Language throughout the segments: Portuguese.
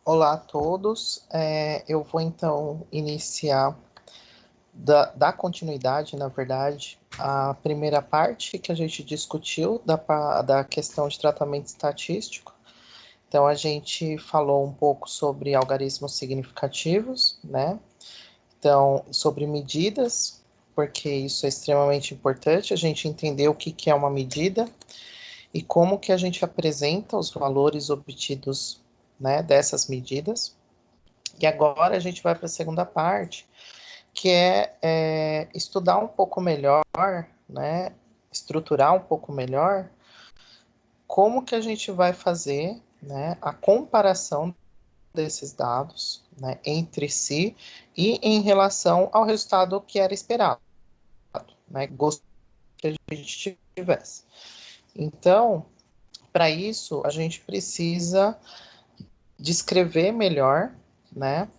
Olá a todos. Eu vou então iniciar, dar continuidade, na verdade, à primeira parte que a gente discutiu da questão de tratamento estatístico. Então, a gente falou um pouco sobre algarismos significativos, né? Então, sobre medidas, porque isso é extremamente importante, a gente entender o que que é uma medida e como que a gente apresenta os valores obtidos, né, dessas medidas. E agora a gente vai para a segunda parte, que é estudar um pouco melhor, né, estruturar um pouco melhor como que a gente vai fazer, né, a comparação desses dados, né, entre si e em relação ao resultado que era esperado, né, gostaria que a gente tivesse. Então, para isso, a gente precisa descrever melhor, né,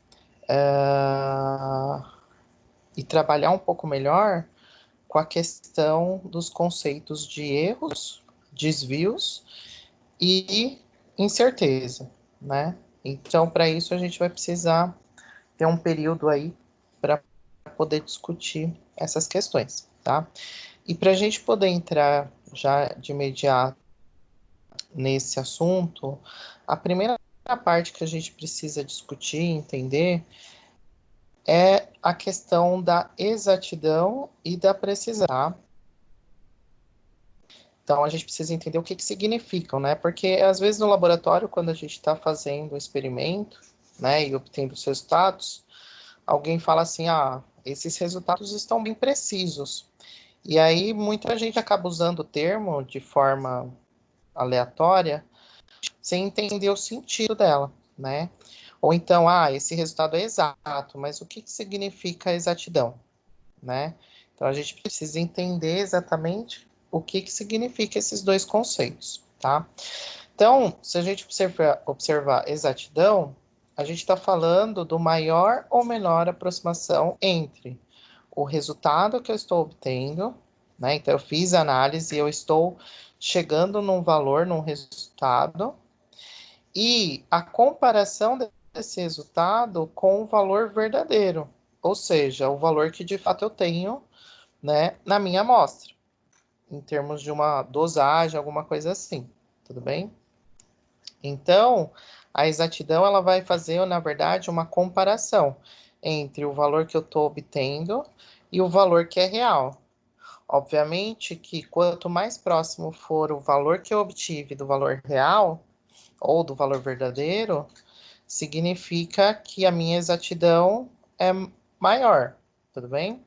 e trabalhar um pouco melhor com a questão dos conceitos de erros, desvios e incerteza, né? Então, para isso, a gente vai precisar ter um período aí para poder discutir essas questões, tá? E para a gente poder entrar já de imediato nesse assunto, a primeira parte que a gente precisa discutir, entender, é a questão da exatidão e da precisão, tá? Então, a gente precisa entender o que que significam, né? Porque, às vezes, no laboratório, quando a gente está fazendo um experimento, né, e obtendo os resultados, alguém fala assim, esses resultados estão bem precisos. E aí, muita gente acaba usando o termo de forma aleatória, sem entender o sentido dela, né? Ou então, esse resultado é exato, mas o que que significa exatidão, né? Então, a gente precisa entender exatamente o que que significa esses dois conceitos, tá? Então, se a gente observar exatidão, a gente está falando do maior ou menor aproximação entre o resultado que eu estou obtendo, né? Então, eu fiz a análise e eu estou chegando num valor, num resultado, e a comparação desse resultado com o valor verdadeiro, ou seja, o valor que de fato eu tenho, né, na minha amostra, em termos de uma dosagem, alguma coisa assim, tudo bem? Então, a exatidão ela vai fazer, na verdade, uma comparação entre o valor que eu estou obtendo e o valor que é real. Obviamente que quanto mais próximo for o valor que eu obtive do valor real ou do valor verdadeiro, significa que a minha exatidão é maior, tudo bem?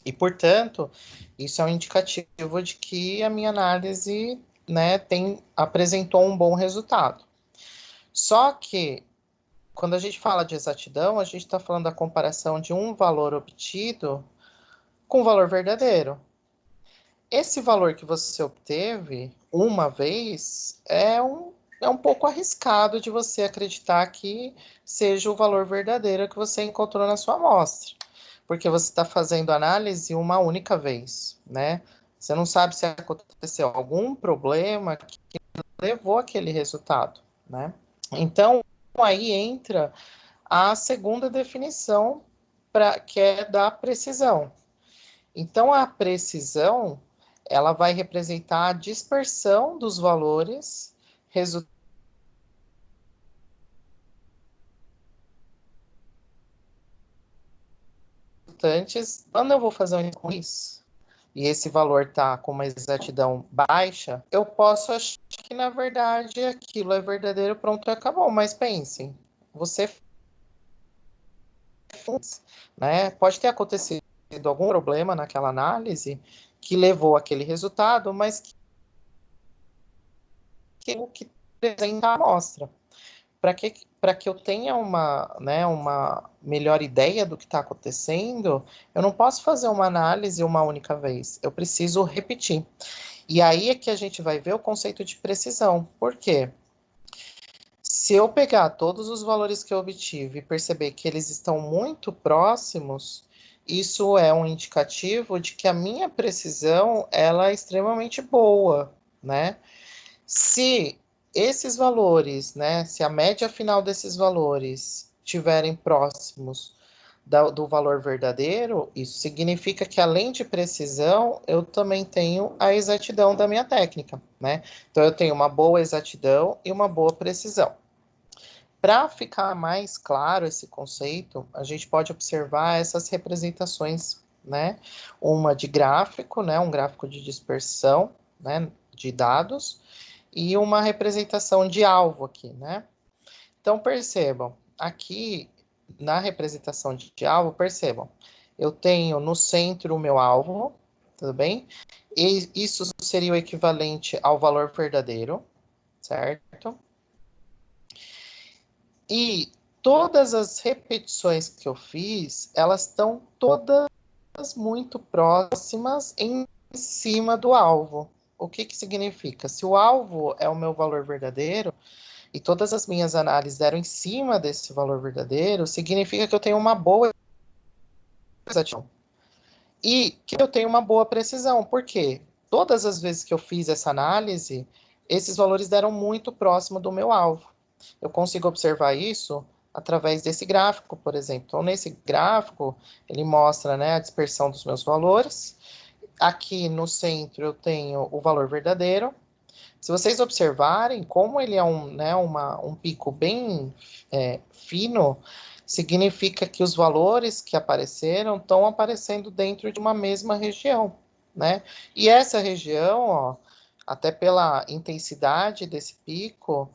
E, portanto, isso é um indicativo de que a minha análise, né, apresentou um bom resultado. Só que, quando a gente fala de exatidão, a gente está falando da comparação de um valor obtido com o valor verdadeiro. Esse valor que você obteve uma vez é um pouco arriscado de você acreditar que seja o valor verdadeiro que você encontrou na sua amostra, porque você está fazendo análise uma única vez, né? Você não sabe se aconteceu algum problema que levou aquele resultado, né? Então, aí entra a segunda definição, que é da precisão. Então, a precisão, ela vai representar a dispersão dos valores resultantes. Quando eu vou fazer um quiz e esse valor está com uma exatidão baixa, eu posso achar que, na verdade, aquilo é verdadeiro, pronto, acabou. Mas pensem, você, né, pode ter acontecido algum problema naquela análise que levou aquele resultado, mas que o que apresenta a amostra. Para que eu tenha uma, né, uma melhor ideia do que está acontecendo, eu não posso fazer uma análise uma única vez. Eu preciso repetir. E aí é que a gente vai ver o conceito de precisão. Por quê? Se eu pegar todos os valores que eu obtive e perceber que eles estão muito próximos, isso é um indicativo de que a minha precisão ela é extremamente boa, né? Se esses valores, né, se a média final desses valores estiverem próximos do valor verdadeiro, isso significa que, além de precisão, eu também tenho a exatidão da minha técnica, né? Então, eu tenho uma boa exatidão e uma boa precisão. Para ficar mais claro esse conceito, a gente pode observar essas representações, né? Uma de gráfico, né? Um gráfico de dispersão, né? De dados, e uma representação de alvo aqui, né? Então, percebam, aqui na representação de alvo, percebam, eu tenho no centro o meu alvo, tudo bem? E isso seria o equivalente ao valor verdadeiro, certo? E todas as repetições que eu fiz, elas estão todas muito próximas em cima do alvo. O que que significa? Se o alvo é o meu valor verdadeiro, e todas as minhas análises deram em cima desse valor verdadeiro, significa que eu tenho uma boa exatidão. E que eu tenho uma boa precisão. Por quê? Todas as vezes que eu fiz essa análise, esses valores deram muito próximo do meu alvo. Eu consigo observar isso através desse gráfico, por exemplo. Então, nesse gráfico, ele mostra, né, a dispersão dos meus valores. Aqui no centro eu tenho o valor verdadeiro. Se vocês observarem, como ele é um pico bem fino, significa que os valores que apareceram estão aparecendo dentro de uma mesma região, né? E essa região, ó, até pela intensidade desse pico,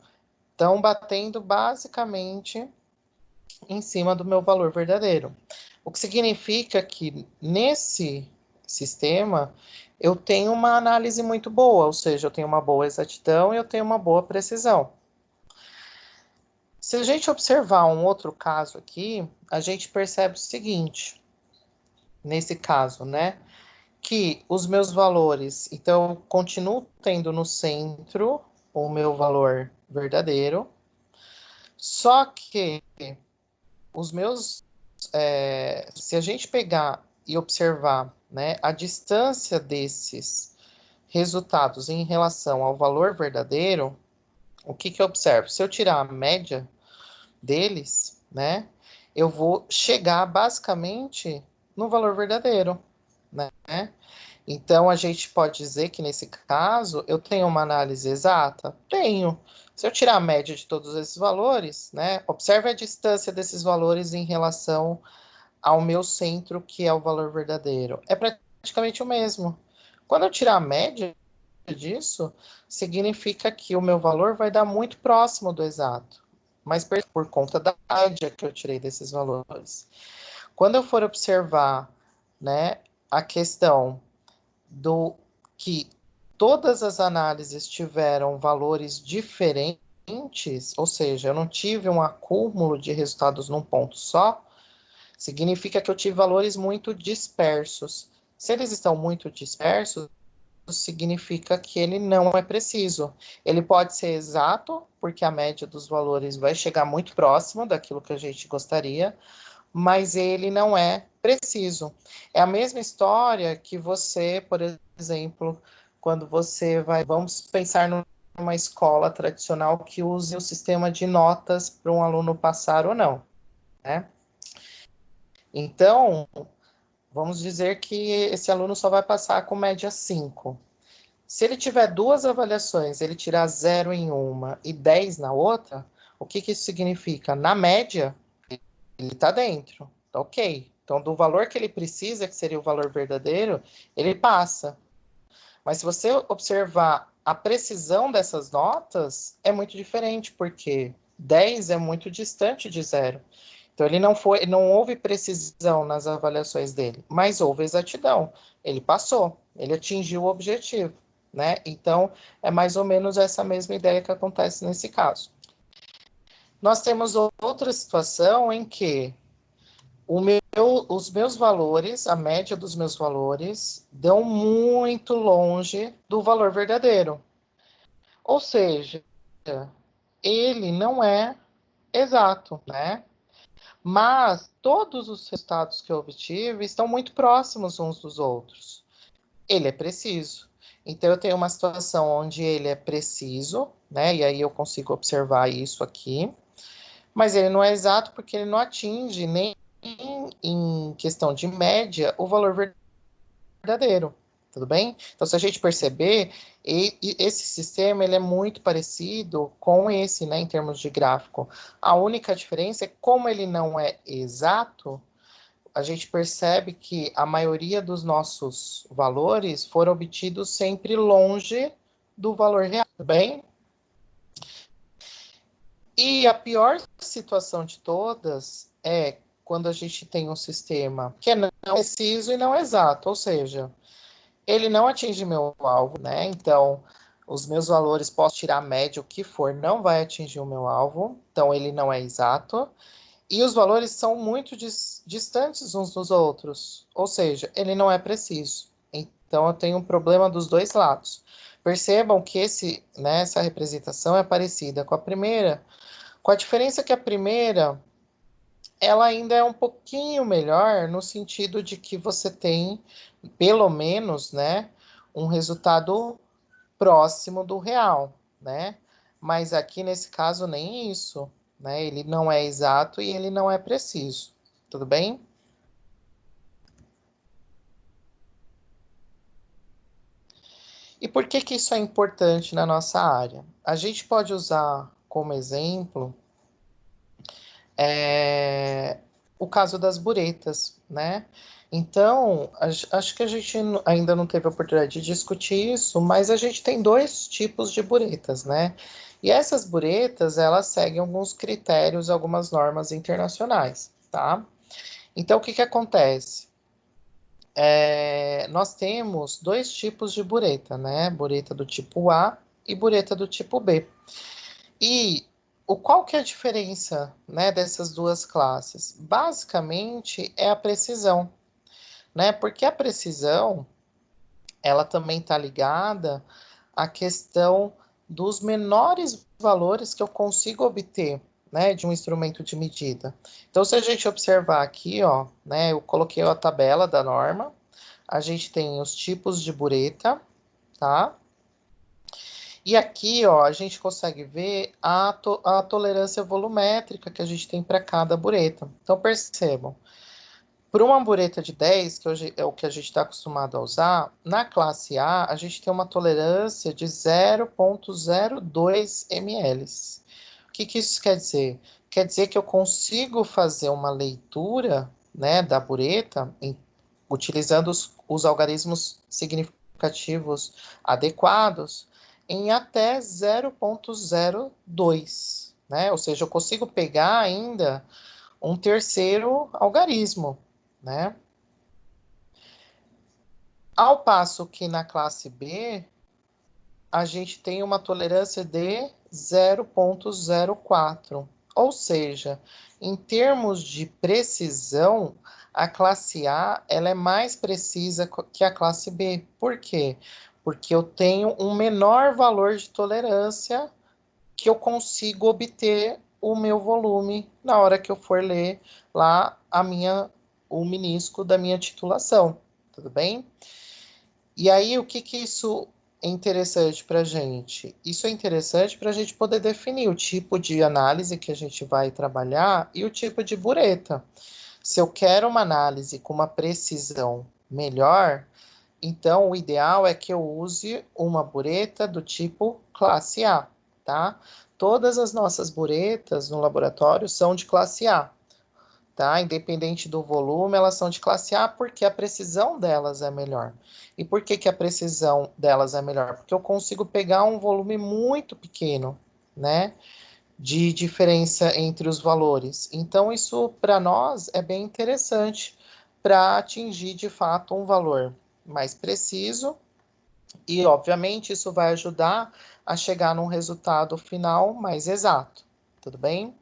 estão batendo basicamente em cima do meu valor verdadeiro. O que significa que nesse sistema eu tenho uma análise muito boa, ou seja, eu tenho uma boa exatidão e eu tenho uma boa precisão. Se a gente observar um outro caso aqui, a gente percebe o seguinte, nesse caso, né? Que os meus valores, então, eu continuo tendo no centro o meu valor verdadeiro, só que os meus, se a gente pegar e observar, né, a distância desses resultados em relação ao valor verdadeiro, o que que eu observo? Se eu tirar a média deles, né, eu vou chegar basicamente no valor verdadeiro, né? Então, a gente pode dizer que, nesse caso, eu tenho uma análise exata? Tenho. Se eu tirar a média de todos esses valores, né, observe a distância desses valores em relação ao meu centro, que é o valor verdadeiro. É praticamente o mesmo. Quando eu tirar a média disso, significa que o meu valor vai dar muito próximo do exato. Mas por conta da média que eu tirei desses valores. Quando eu for observar, né, a questão do que todas as análises tiveram valores diferentes, ou seja, eu não tive um acúmulo de resultados num ponto só, significa que eu tive valores muito dispersos. Se eles estão muito dispersos, significa que ele não é preciso. Ele pode ser exato, porque a média dos valores vai chegar muito próximo daquilo que a gente gostaria, mas ele não é preciso. É a mesma história que você, por exemplo, quando você vai, vamos pensar numa escola tradicional que use o sistema de notas para um aluno passar ou não, né? Então, vamos dizer que esse aluno só vai passar com média 5. Se ele tiver duas avaliações, ele tirar 0 em uma e 10 na outra, o que que isso significa? Na média, ele está dentro, tá ok. Então, do valor que ele precisa, que seria o valor verdadeiro, ele passa. Mas se você observar a precisão dessas notas, é muito diferente, porque 10 é muito distante de 0. Então, não houve precisão nas avaliações dele, mas houve exatidão. Ele passou, ele atingiu o objetivo, né? Então, é mais ou menos essa mesma ideia que acontece nesse caso. Nós temos outra situação em que os meus valores, a média dos meus valores, dão muito longe do valor verdadeiro. Ou seja, ele não é exato, né? Mas todos os resultados que eu obtive estão muito próximos uns dos outros. Ele é preciso. Então, eu tenho uma situação onde ele é preciso, né? E aí eu consigo observar isso aqui. Mas ele não é exato porque ele não atinge nem em questão de média o valor verdadeiro, tudo bem? Então, se a gente perceber, esse sistema ele é muito parecido com esse, né, em termos de gráfico. A única diferença é como ele não é exato, a gente percebe que a maioria dos nossos valores foram obtidos sempre longe do valor real, tudo bem? E a pior situação de todas é quando a gente tem um sistema que é não preciso e não exato, ou seja, ele não atinge meu alvo, né? Então, os meus valores, posso tirar a média, o que for, não vai atingir o meu alvo, então ele não é exato. E os valores são muito distantes uns dos outros, ou seja, ele não é preciso. Então, eu tenho um problema dos dois lados. Percebam que essa representação é parecida com a primeira, com a diferença que a primeira, ela ainda é um pouquinho melhor no sentido de que você tem, pelo menos, né, um resultado próximo do real, né? Mas aqui nesse caso nem isso, né? Ele não é exato e ele não é preciso. Tudo bem? E por que que isso é importante na nossa área? A gente pode usar como exemplo é, o caso das buretas, né? Então, acho que a gente ainda não teve a oportunidade de discutir isso, mas a gente tem dois tipos de buretas, né? E essas buretas, elas seguem alguns critérios, algumas normas internacionais, tá? Então, o que que acontece? Nós temos dois tipos de bureta, né? Bureta do tipo A e bureta do tipo B. E qual que é a diferença, né, dessas duas classes? Basicamente é a precisão, né? Porque a precisão, ela também está ligada à questão dos menores valores que eu consigo obter, né, de um instrumento de medida. Então, se a gente observar aqui, ó, né, eu coloquei a tabela da norma, a gente tem os tipos de bureta, tá? E aqui, ó, a gente consegue ver a tolerância volumétrica que a gente tem para cada bureta. Então, percebam, por uma bureta de 10, que hoje é o que a gente está acostumado a usar, na classe A, a gente tem uma tolerância de 0,02 ml. O que que isso quer dizer? Quer dizer que eu consigo fazer uma leitura, né, da bureta, utilizando os algarismos significativos adequados, em até 0,02, né? Ou seja, eu consigo pegar ainda um terceiro algarismo, né? Ao passo que na classe B, a gente tem uma tolerância de 0,04. Ou seja, em termos de precisão, a classe A ela é mais precisa que a classe B. Por quê? Porque eu tenho um menor valor de tolerância que eu consigo obter o meu volume na hora que eu for ler lá o menisco da minha titulação. Tudo bem? E aí, o que que isso é interessante para a gente? Isso é interessante para a gente poder definir o tipo de análise que a gente vai trabalhar e o tipo de bureta. Se eu quero uma análise com uma precisão melhor, então o ideal é que eu use uma bureta do tipo classe A, tá? Todas as nossas buretas no laboratório são de classe A, tá? Independente do volume, elas são de classe A porque a precisão delas é melhor. E por que que a precisão delas é melhor? Porque eu consigo pegar um volume muito pequeno, né? De diferença entre os valores. Então, isso para nós é bem interessante para atingir de fato um valor mais preciso e, obviamente, isso vai ajudar a chegar num resultado final mais exato. Tudo bem?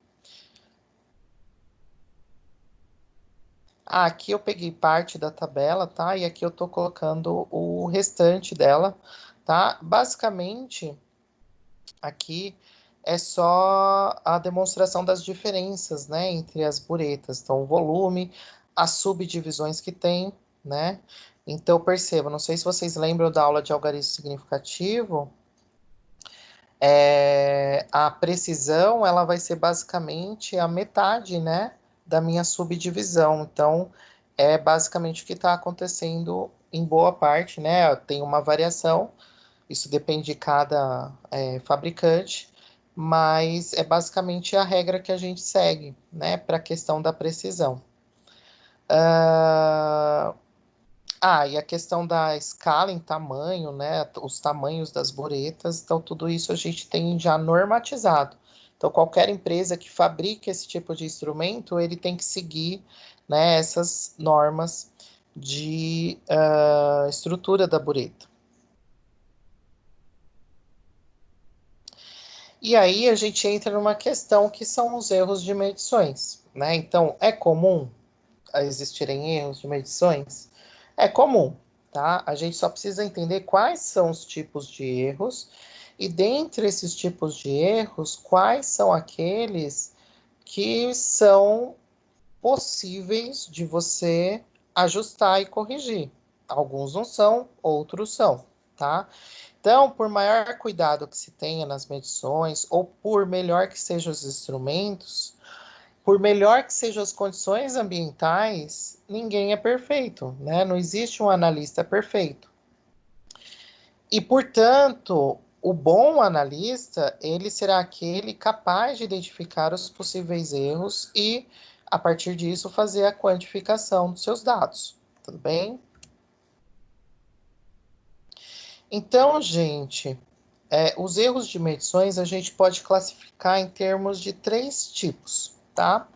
Aqui eu peguei parte da tabela, tá? E aqui eu tô colocando o restante dela, tá? Basicamente, aqui é só a demonstração das diferenças, né, entre as buretas. Então, o volume, as subdivisões que tem, né? Então, perceba, não sei se vocês lembram da aula de algarismo significativo, A precisão, ela vai ser basicamente a metade, né, da minha subdivisão. Então, é basicamente o que está acontecendo em boa parte, né? Tem uma variação, isso depende de cada fabricante, mas é basicamente a regra que a gente segue, né, para a questão da precisão. E a questão da escala em tamanho, né? Os tamanhos das buretas, então tudo isso a gente tem já normatizado. Então, qualquer empresa que fabrique esse tipo de instrumento, ele tem que seguir, né, essas normas de estrutura da bureta. E aí a gente entra numa questão que são os erros de medições, né? Então, é comum existirem erros de medições? É comum, tá? A gente só precisa entender quais são os tipos de erros e dentre esses tipos de erros, quais são aqueles que são possíveis de você ajustar e corrigir. Alguns não são, outros são, tá? Então, por maior cuidado que se tenha nas medições, ou por melhor que sejam os instrumentos, por melhor que sejam as condições ambientais, ninguém é perfeito, né? Não existe um analista perfeito. E, portanto, o bom analista, ele será aquele capaz de identificar os possíveis erros e, a partir disso, fazer a quantificação dos seus dados. Tudo bem? Então, gente, os erros de medições a gente pode classificar em termos de 3 tipos, tá?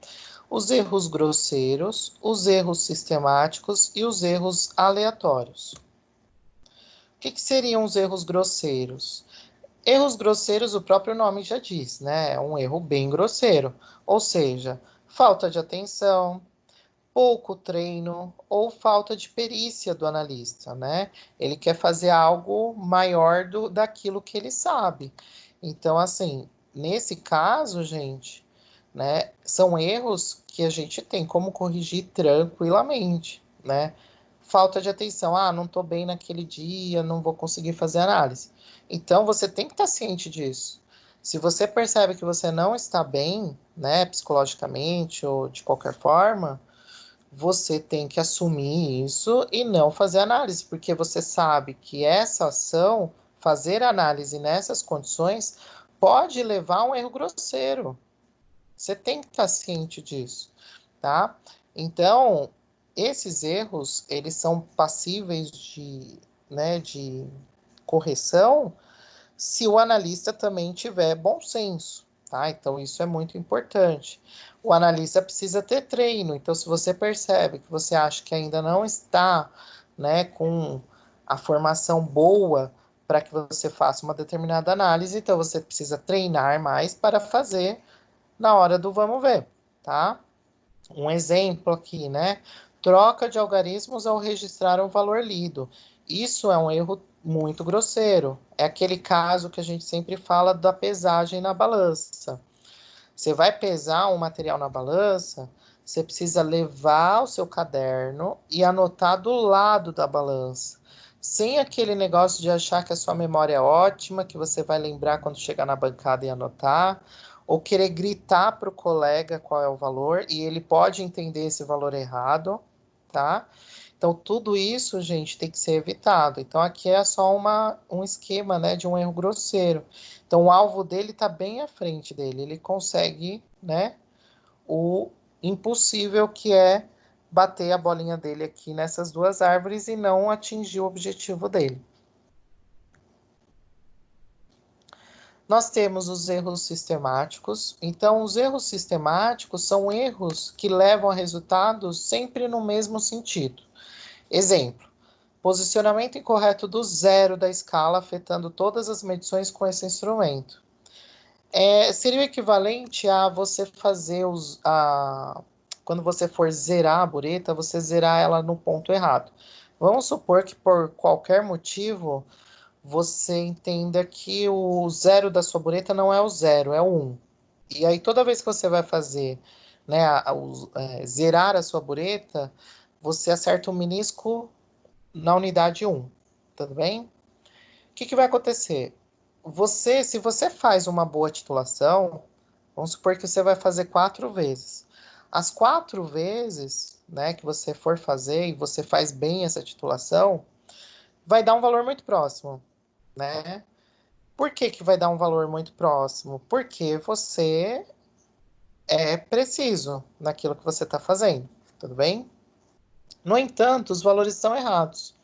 Os erros grosseiros, os erros sistemáticos e os erros aleatórios. O que seriam os erros grosseiros? Erros grosseiros, o próprio nome já diz, né? É um erro bem grosseiro, ou seja, falta de atenção, pouco treino ou falta de perícia do analista, né? Ele quer fazer algo maior daquilo que ele sabe. Então, assim, nesse caso, gente, né, são erros que a gente tem como corrigir tranquilamente, né? Falta de atenção, não estou bem naquele dia, não vou conseguir fazer análise. Então, você tem que estar ciente disso. Se você percebe que você não está bem, né, psicologicamente ou de qualquer forma, você tem que assumir isso e não fazer análise, porque você sabe que essa ação, fazer análise nessas condições, pode levar a um erro grosseiro. Você tem que estar ciente disso, tá? Então, esses erros, eles são passíveis de correção se o analista também tiver bom senso, tá? Então, isso é muito importante. O analista precisa ter treino, então, se você percebe que você acha que ainda não está, né, com a formação boa para que você faça uma determinada análise, então você precisa treinar mais para fazer na hora do vamos ver, tá? Um exemplo aqui, né? Troca de algarismos ao registrar um valor lido. Isso é um erro muito grosseiro. É aquele caso que a gente sempre fala da pesagem na balança. Você vai pesar um material na balança, você precisa levar o seu caderno e anotar do lado da balança. Sem aquele negócio de achar que a sua memória é ótima, que você vai lembrar quando chegar na bancada e anotar, ou querer gritar para o colega qual é o valor, e ele pode entender esse valor errado, tá? Então, tudo isso, gente, tem que ser evitado. Então, aqui é só um esquema, né, de um erro grosseiro. Então, o alvo dele está bem à frente dele. Ele consegue, né, o impossível que é bater a bolinha dele aqui nessas duas árvores e não atingir o objetivo dele. Nós temos os erros sistemáticos. Então, os erros sistemáticos são erros que levam a resultados sempre no mesmo sentido. Exemplo: posicionamento incorreto do zero da escala afetando todas as medições com esse instrumento. Seria o equivalente a você fazer quando você for zerar a bureta, você zerar ela no ponto errado. Vamos supor que por qualquer motivo você entenda que o zero da sua bureta não é o zero, é o 1. E aí toda vez que você vai fazer, né, zerar a sua bureta, você acerta o menisco na unidade 1, tudo bem? O que vai acontecer? se você faz uma boa titulação, vamos supor que você vai fazer 4 vezes. As 4 vezes, né, que você for fazer e você faz bem essa titulação, vai dar um valor muito próximo, né? Por que que vai dar um valor muito próximo? Porque você é preciso naquilo que você está fazendo, tudo bem? No entanto, os valores estão errados.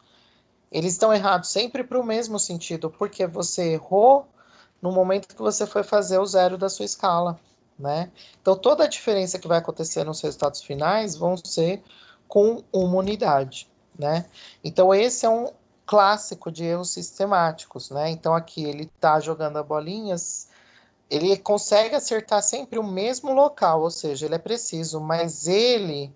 Eles estão errados sempre para o mesmo sentido, porque você errou no momento que você foi fazer o zero da sua escala, né? Então, toda a diferença que vai acontecer nos resultados finais vão ser com uma unidade, né? Então, esse é um clássico de erros sistemáticos, né? Então, aqui ele está jogando a bolinhas, ele consegue acertar sempre o mesmo local, ou seja, ele é preciso, mas ele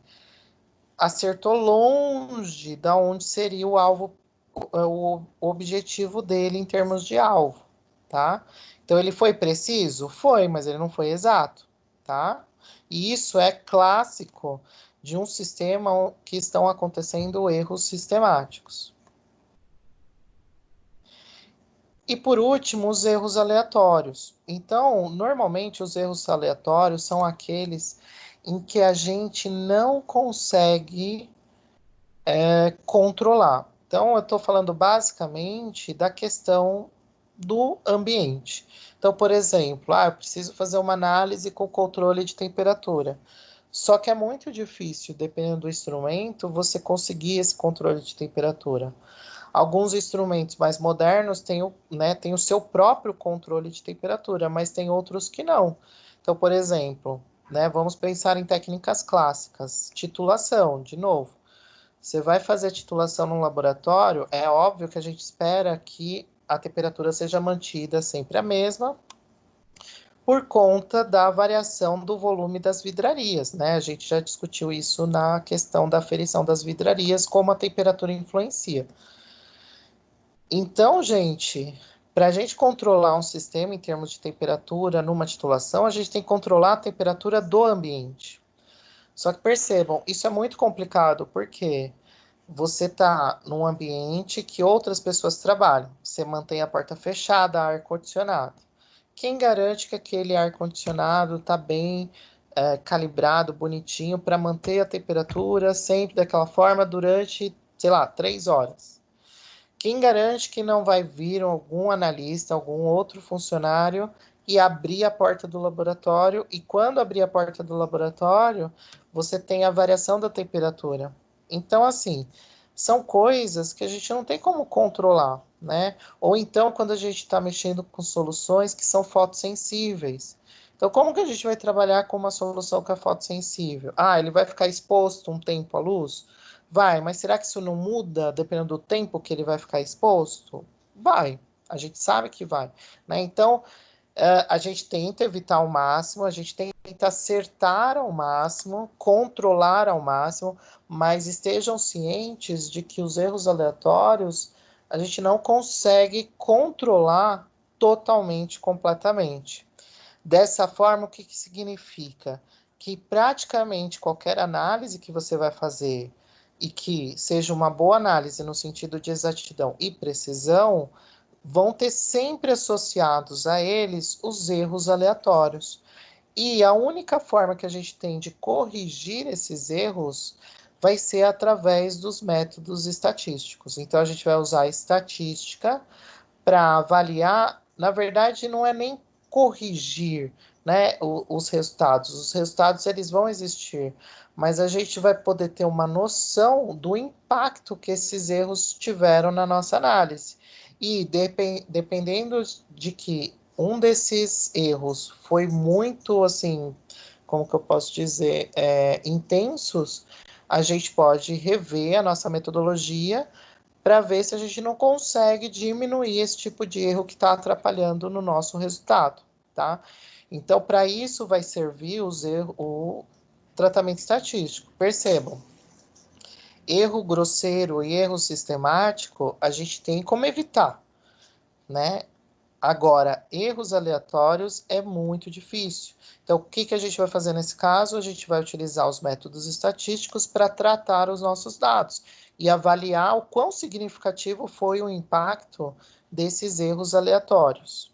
acertou longe da onde seria o alvo, o objetivo dele em termos de alvo, tá? Então ele foi preciso? Foi, mas ele não foi exato, tá? E isso é clássico de um sistema que estão acontecendo erros sistemáticos. E por último, os erros aleatórios. Então, normalmente os erros aleatórios são aqueles em que a gente não consegue controlar. Então, eu estou falando basicamente da questão do ambiente. Então, por exemplo, eu preciso fazer uma análise com controle de temperatura. Só que é muito difícil, dependendo do instrumento, você conseguir esse controle de temperatura. Alguns instrumentos mais modernos têm o seu próprio controle de temperatura, mas tem outros que não. Então, por exemplo, né, vamos pensar em técnicas clássicas. Titulação, de novo. Você vai fazer a titulação no laboratório, é óbvio que a gente espera que a temperatura seja mantida sempre a mesma, por conta da variação do volume das vidrarias, né? A gente já discutiu isso na questão da aferição das vidrarias, como a temperatura influencia. Então, gente, para a gente controlar um sistema em termos de temperatura numa titulação, a gente tem que controlar a temperatura do ambiente. Só que percebam, isso é muito complicado, porque você está num ambiente que outras pessoas trabalham. Você mantém a porta fechada, ar-condicionado. Quem garante que aquele ar-condicionado está bem calibrado, bonitinho, para manter a temperatura sempre daquela forma durante, sei lá, 3 horas? Quem garante que não vai vir algum analista, algum outro funcionário e abrir a porta do laboratório? E quando abrir a porta do laboratório, você tem a variação da temperatura. Então, assim, são coisas que a gente não tem como controlar, né? Ou então, quando a gente está mexendo com soluções que são fotossensíveis. Então, como que a gente vai trabalhar com uma solução que é fotossensível? Ele vai ficar exposto um tempo à luz? Vai, mas será que isso não muda dependendo do tempo que ele vai ficar exposto? Vai, a gente sabe que vai, né? Então, a gente tenta evitar ao máximo, a gente tenta acertar ao máximo, controlar ao máximo, mas estejam cientes de que os erros aleatórios a gente não consegue controlar totalmente, completamente. Dessa forma, o que que significa? Que praticamente qualquer análise que você vai fazer e que seja uma boa análise no sentido de exatidão e precisão, vão ter sempre associados a eles os erros aleatórios. E a única forma que a gente tem de corrigir esses erros vai ser através dos métodos estatísticos. Então, a gente vai usar a estatística para avaliar, na verdade, não é nem corrigir, né, os resultados. Os resultados eles vão existir, mas a gente vai poder ter uma noção do impacto que esses erros tiveram na nossa análise. E dependendo de que um desses erros foi muito, assim, como que eu posso dizer, intensos, a gente pode rever a nossa metodologia para ver se a gente não consegue diminuir esse tipo de erro que está atrapalhando no nosso resultado, tá? Então, para isso vai servir o tratamento estatístico. Percebam, erro grosseiro e erro sistemático a gente tem como evitar, né? Agora, erros aleatórios é muito difícil. Então, o que que a gente vai fazer nesse caso? A gente vai utilizar os métodos estatísticos para tratar os nossos dados e avaliar o quão significativo foi o impacto desses erros aleatórios.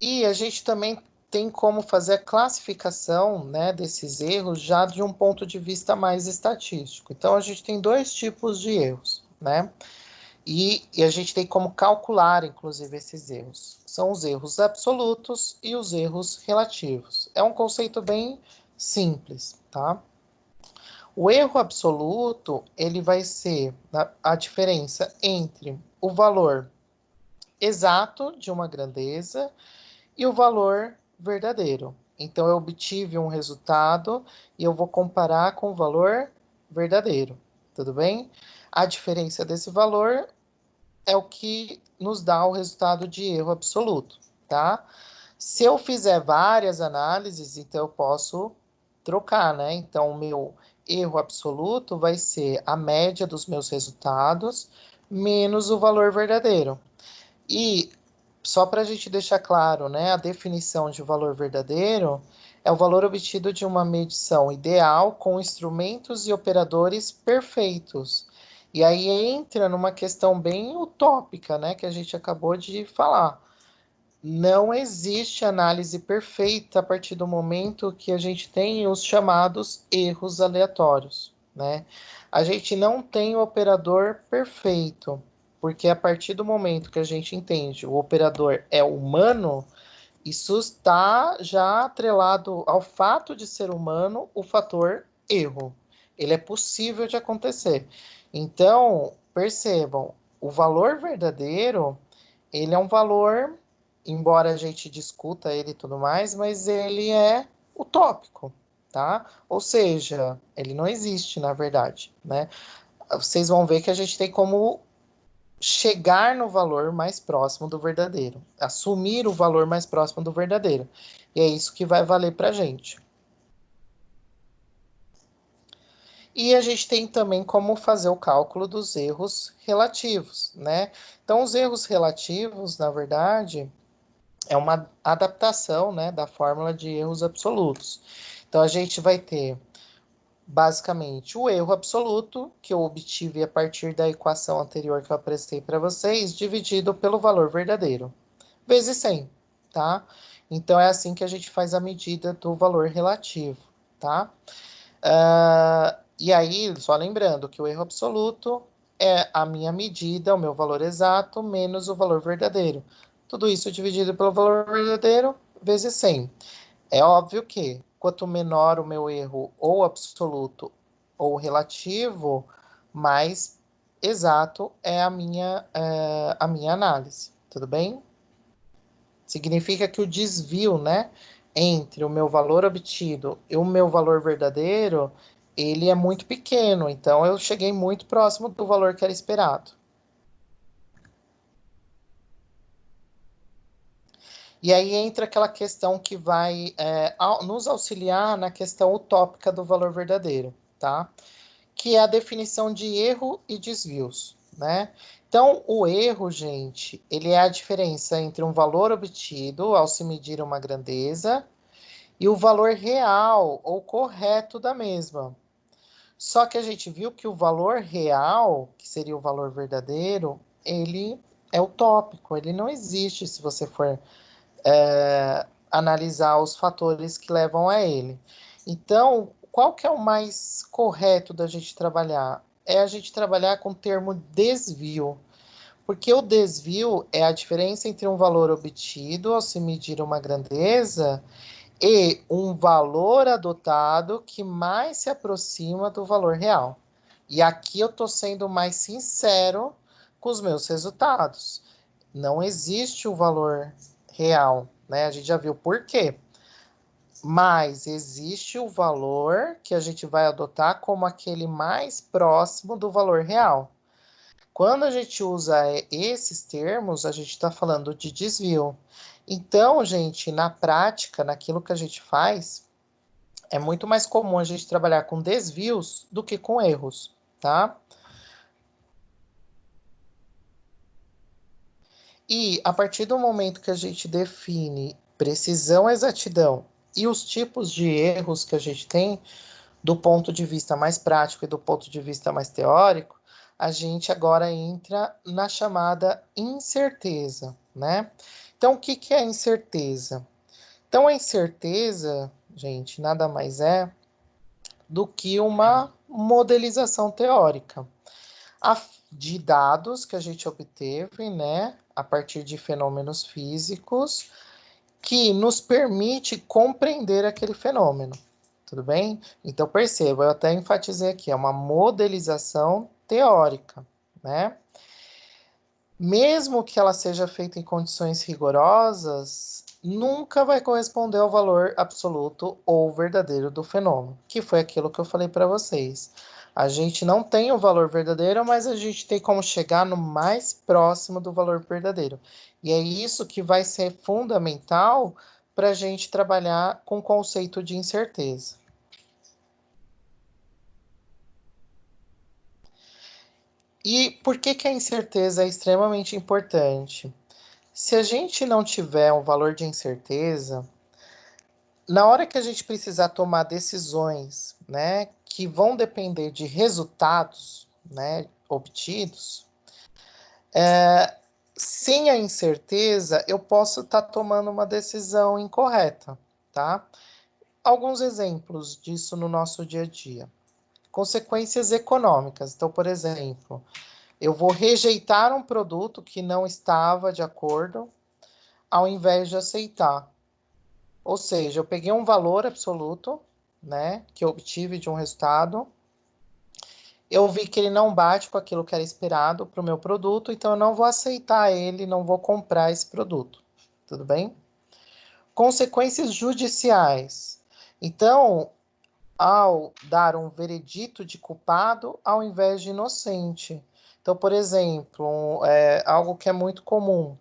E a gente também tem como fazer a classificação, né, desses erros já de um ponto de vista mais estatístico. Então, a gente tem dois tipos de erros, né? E a gente tem como calcular, inclusive, esses erros. São os erros absolutos e os erros relativos. É um conceito bem simples, tá? O erro absoluto, ele vai ser a diferença entre o valor exato de uma grandeza e o valor verdadeiro. Então, eu obtive um resultado e eu vou comparar com o valor verdadeiro, tudo bem? A diferença desse valor é o que nos dá o resultado de erro absoluto, tá? Se eu fizer várias análises, então eu posso trocar, né? Então, o meu erro absoluto vai ser a média dos meus resultados menos o valor verdadeiro. E só para a gente deixar claro, né, a definição de valor verdadeiro é o valor obtido de uma medição ideal com instrumentos e operadores perfeitos. E aí entra numa questão bem utópica, né, que a gente acabou de falar. Não existe análise perfeita a partir do momento que a gente tem os chamados erros aleatórios, né? A gente não tem o operador perfeito, porque a partir do momento que a gente entende o operador é humano, isso está já atrelado ao fato de ser humano, o fator erro. Ele é possível de acontecer. Então, percebam, o valor verdadeiro, ele é um valor, embora a gente discuta ele e tudo mais, mas ele é utópico, tá? Ou seja, ele não existe, na verdade, né? Vocês vão ver que a gente tem como chegar no valor mais próximo do verdadeiro, assumir o valor mais próximo do verdadeiro. E é isso que vai valer para a gente. E a gente tem também como fazer o cálculo dos erros relativos, né? Então, os erros relativos, na verdade, é uma adaptação, né, da fórmula de erros absolutos. Então, a gente vai ter basicamente o erro absoluto, que eu obtive a partir da equação anterior que eu apresentei para vocês, dividido pelo valor verdadeiro, vezes 100, tá? Então, é assim que a gente faz a medida do valor relativo, tá? E aí, só lembrando que o erro absoluto é a minha medida, o meu valor exato, menos o valor verdadeiro. Tudo isso dividido pelo valor verdadeiro, vezes 100. É óbvio que quanto menor o meu erro, ou absoluto ou relativo, mais exato é a minha análise. Tudo bem? Significa que o desvio, né, entre o meu valor obtido e o meu valor verdadeiro, ele é muito pequeno. Então, eu cheguei muito próximo do valor que era esperado. E aí entra aquela questão que vai nos auxiliar na questão utópica do valor verdadeiro, tá? Que é a definição de erro e desvios, né? Então, o erro, gente, ele é a diferença entre um valor obtido ao se medir uma grandeza e o valor real ou correto da mesma. Só que a gente viu que o valor real, que seria o valor verdadeiro, ele é utópico, ele não existe se você for analisar os fatores que levam a ele. Então, qual que é o mais correto da gente trabalhar? É a gente trabalhar com o termo desvio, porque o desvio é a diferença entre um valor obtido ao se medir uma grandeza e um valor adotado que mais se aproxima do valor real. E aqui eu estou sendo mais sincero com os meus resultados. Não existe o valor real, né? A gente já viu por quê. Mas existe o valor que a gente vai adotar como aquele mais próximo do valor real. Quando a gente usa esses termos, a gente está falando de desvio. Então, gente, na prática, naquilo que a gente faz, é muito mais comum a gente trabalhar com desvios do que com erros, tá? E a partir do momento que a gente define precisão, exatidão e os tipos de erros que a gente tem, do ponto de vista mais prático e do ponto de vista mais teórico, a gente agora entra na chamada incerteza, né? Então, o que que é a incerteza? Então, a incerteza, gente, nada mais é do que uma modelização teórica de dados que a gente obteve, né, a partir de fenômenos físicos, que nos permite compreender aquele fenômeno. Tudo bem? Então, perceba, eu até enfatizei aqui, é uma modelização teórica, né? Mesmo que ela seja feita em condições rigorosas, nunca vai corresponder ao valor absoluto ou verdadeiro do fenômeno, que foi aquilo que eu falei para vocês. A gente não tem o valor verdadeiro, mas a gente tem como chegar no mais próximo do valor verdadeiro. E é isso que vai ser fundamental para a gente trabalhar com o conceito de incerteza. E por que que a incerteza é extremamente importante? Se a gente não tiver um valor de incerteza, na hora que a gente precisar tomar decisões, né, que vão depender de resultados, né, obtidos, sem a incerteza, eu posso estar tomando uma decisão incorreta, tá? Alguns exemplos disso no nosso dia a dia. Consequências econômicas. Então, por exemplo, eu vou rejeitar um produto que não estava de acordo, ao invés de aceitar. Ou seja, eu peguei um valor absoluto, né, que eu obtive de um resultado, eu vi que ele não bate com aquilo que era esperado para o meu produto, então eu não vou aceitar ele, não vou comprar esse produto. Tudo bem? Consequências judiciais. Então, ao dar um veredito de culpado ao invés de inocente. Então, por exemplo, algo que é muito comum,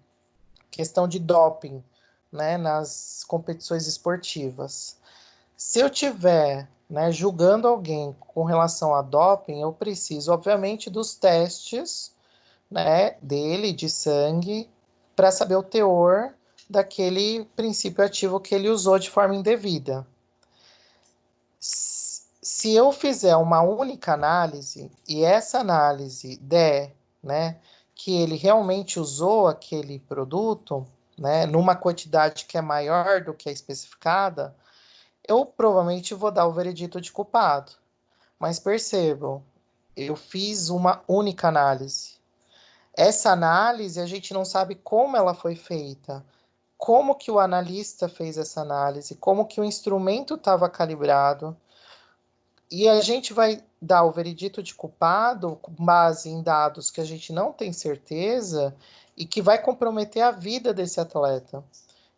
questão de doping, né, nas competições esportivas. Se eu tiver, né, julgando alguém com relação a doping, eu preciso, obviamente, dos testes, né, dele, de sangue, para saber o teor daquele princípio ativo que ele usou de forma indevida. Se eu fizer uma única análise e essa análise der, né, que ele realmente usou aquele produto, né, numa quantidade que é maior do que a especificada, eu provavelmente vou dar o veredito de culpado. Mas percebam, eu fiz uma única análise. Essa análise a gente não sabe como ela foi feita, como que o analista fez essa análise, como que o instrumento estava calibrado. E a gente vai dar o veredito de culpado com base em dados que a gente não tem certeza e que vai comprometer a vida desse atleta.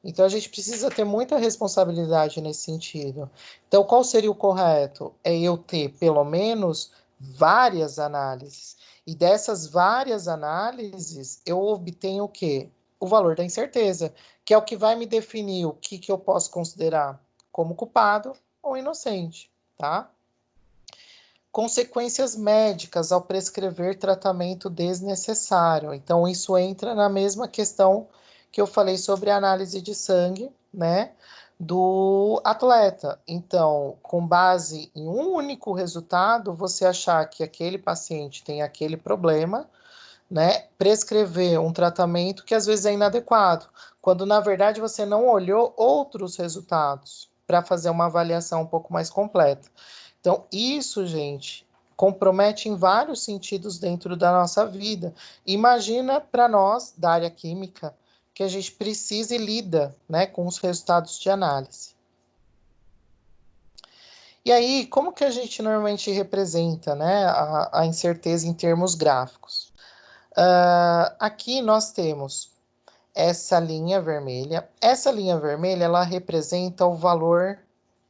Então a gente precisa ter muita responsabilidade nesse sentido. Então, qual seria o correto? É eu ter pelo menos várias análises. E dessas várias análises, eu obtenho o quê? O valor da incerteza, que é o que vai me definir o que eu posso considerar como culpado ou inocente, tá? Consequências médicas ao prescrever tratamento desnecessário. Então, isso entra na mesma questão que eu falei sobre a análise de sangue, né, do atleta. Então, com base em um único resultado, você achar que aquele paciente tem aquele problema, né, prescrever um tratamento que às vezes é inadequado, quando na verdade você não olhou outros resultados para fazer uma avaliação um pouco mais completa. Então, isso, gente, compromete em vários sentidos dentro da nossa vida. Imagina para nós, da área química, que a gente precisa e lida, né, com os resultados de análise. E aí, como que a gente normalmente representa, né, a incerteza em termos gráficos? Aqui nós temos essa linha vermelha. Essa linha vermelha, ela representa o valor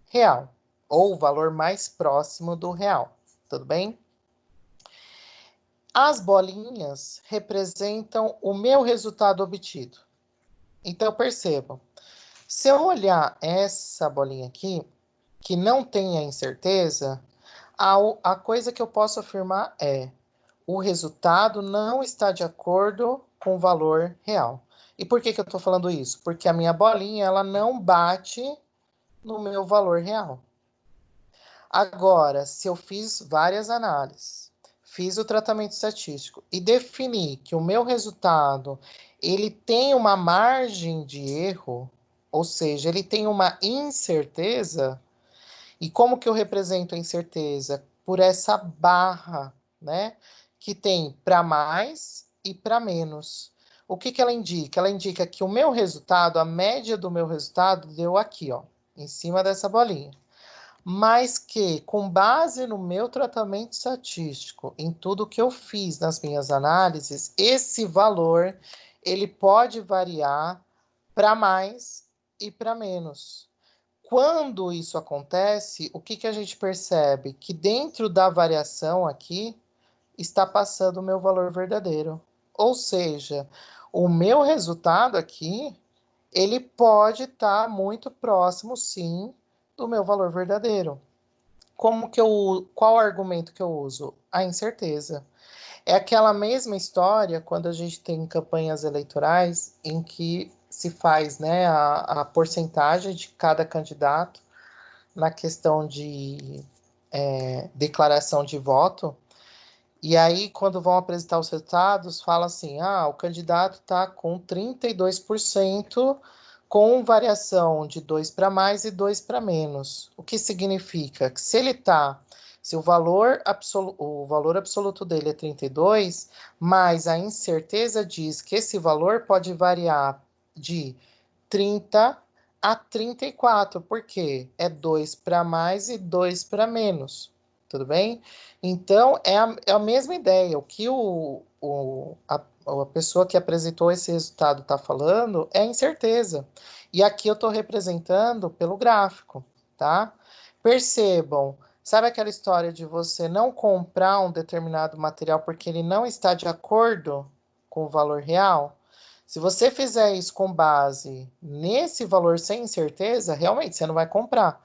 real, ou o valor mais próximo do real, tudo bem? As bolinhas representam o meu resultado obtido. Então, percebam, se eu olhar essa bolinha aqui, que não tem a incerteza, a coisa que eu posso afirmar é: o resultado não está de acordo com o valor real. E por que que eu estou falando isso? Porque a minha bolinha ela não bate no meu valor real. Agora, se eu fiz várias análises, fiz o tratamento estatístico e defini que o meu resultado ele tem uma margem de erro, ou seja, ele tem uma incerteza, e como que eu represento a incerteza? Por essa barra, né? Que tem para mais e para menos. O que que ela indica? Ela indica que o meu resultado, a média do meu resultado, deu aqui, ó, em cima dessa bolinha. Mas que, com base no meu tratamento estatístico, em tudo que eu fiz nas minhas análises, esse valor ele pode variar para mais e para menos. Quando isso acontece, o que que a gente percebe? Que dentro da variação aqui está passando o meu valor verdadeiro. Ou seja, o meu resultado aqui, ele pode estar muito próximo, sim, do meu valor verdadeiro. Qual argumento que eu uso? A incerteza. É aquela mesma história quando a gente tem campanhas eleitorais em que se faz, né, a porcentagem de cada candidato na questão de declaração de voto. E aí, quando vão apresentar os resultados, fala assim: o candidato está com 32%, com variação de 2 para mais e 2 para menos. O que significa que se o valor absoluto dele é 32, mas a incerteza diz que esse valor pode variar de 30 a 34, porque é 2 para mais e 2 para menos. Tudo bem? Então, é a mesma ideia. O que a pessoa que apresentou esse resultado está falando é incerteza. E aqui eu estou representando pelo gráfico, tá? Percebam, sabe aquela história de você não comprar um determinado material porque ele não está de acordo com o valor real? Se você fizer isso com base nesse valor sem incerteza, realmente você não vai comprar.